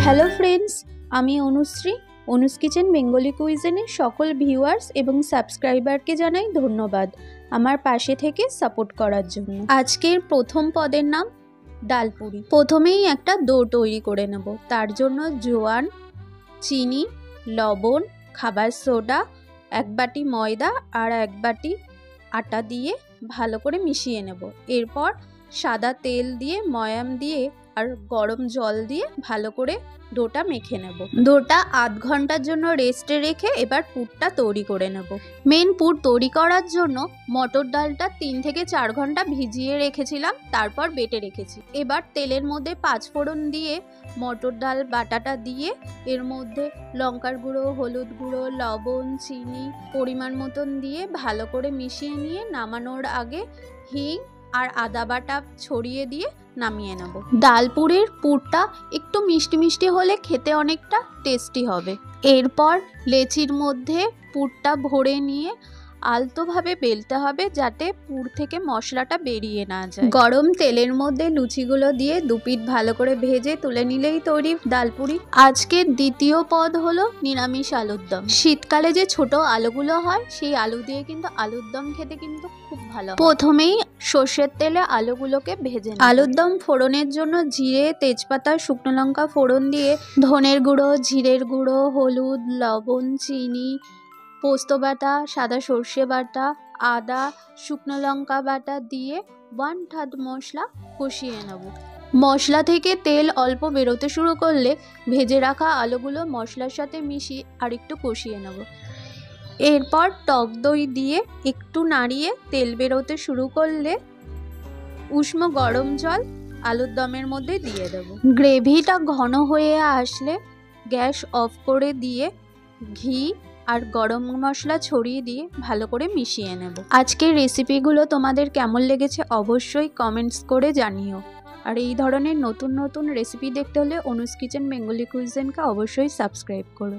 Hello friends, আমি Anushree. অনুস kitchen Bengali কুইজিনের সকল viewers এবং সাবস্ক্রাইবারকে জানাই ধন্যবাদ আমার পাশে থেকে সাপোর্ট করার জন্য। আজকের প্রথম পদের নাম ডালপুরি। প্রথমেই একটা ডো তৈরি করে নেব। তার জন্য জোয়ান, চিনি, লবণ, খাবার সোডা, 1 বাটি ময়দা আর 1 বাটি আটা দিয়ে ভালো করে মিশিয়ে নেব। এরপর সাদা তেল দিয়ে, ময়াম দিয়ে আর গরম জল দিয়ে ভালো করে ডোটা মেখে নেব। ডোটা আধ ঘন্টার জন্য রেস্টে রেখে এবার পুরটা তৈরি করে নেব। মেন পুর তৈরি করার জন্য মটর ডালটা 3 থেকে 4 ঘন্টা ভিজিয়ে রেখেছিলাম, তারপর বেটে রেখেছি। এবার তেলের মধ্যে 5 ফোড়ন দিয়ে মটর ডাল বাটাটা দিয়ে এর মধ্যে লঙ্কার গুঁড়ো, হলুদ গুঁড়ো, লবণ, চিনি পরিমাণ মতন দিয়ে ভালো করে মিশিয়ে নিয়ে নামানোর আগে হিং আর আদা বাটা ছড়িয়ে দিয়ে নামিয়ে নেব। ডালপুরির পুরটা একটু মিষ্টি মিষ্টি হলে খেতে অনেকটা টেস্টি হবে। এরপর লেচির মধ্যে পুরটা ভরে নিয়ে আলতোভাবে বেলতে হবে যাতে পুর থেকে মশলাটা বেরিয়ে না যায়। গরম তেলের মধ্যে লুচিগুলো দিয়ে দুপিঠ ভালো করে ভেজে তুলে নিলেই তৈরি ডালপুরি। আজকের দ্বিতীয় পদ হলো নিরামিষ আলুর দম। শীতকালে যে ছোট আলুগুলো হয় সেই আলু দিয়ে কিন্তু আলুর দম খেতে কিন্তু খুব ভালো। প্রথমেই সর্ষের তেলে আলুগুলোকে ভেজে নেব। আলুর দম ফোড়নের জন্য জিরে, তেজপাতা, শুকনো লঙ্কা ফোড়ন দিয়ে ধনের গুঁড়ো, জিরের গুঁড়ো, হলুদ, লবণ, চিনি, পোস্ত বাটা, সাদা সর্ষে বাটা, আদা, শুকনো লঙ্কা বাটা দিয়ে 1/3 মশলা কষিয়ে নেব। মশলা থেকে তেল অল্প বেরোতে শুরু করলে ভেজে রাখা আলুগুলো মশলার সাথে মিশিয়ে আরেকটু কষিয়ে নেব। এরপর টক দই দিয়ে একটু নাড়িয়ে তেল বেরোতে শুরু করলে উষ্ণ গরম জল আলুর দমের মধ্যে দিয়ে দেব। গ্রেভিটা ঘন হয়ে আসলে গ্যাস অফ করে দিয়ে ঘি আর গরম মশলা ছড়িয়ে দিয়ে ভালো করে মিশিয়ে নেব। আজকের রেসিপিগুলো তোমাদের কেমন লেগেছে অবশ্যই কমেন্টস করে জানিও। আর এই ধরনের নতুন নতুন রেসিপি দেখতে হলে অনুস কিচেন বেঙ্গলি কুইজিনকে অবশ্যই সাবস্ক্রাইব করো।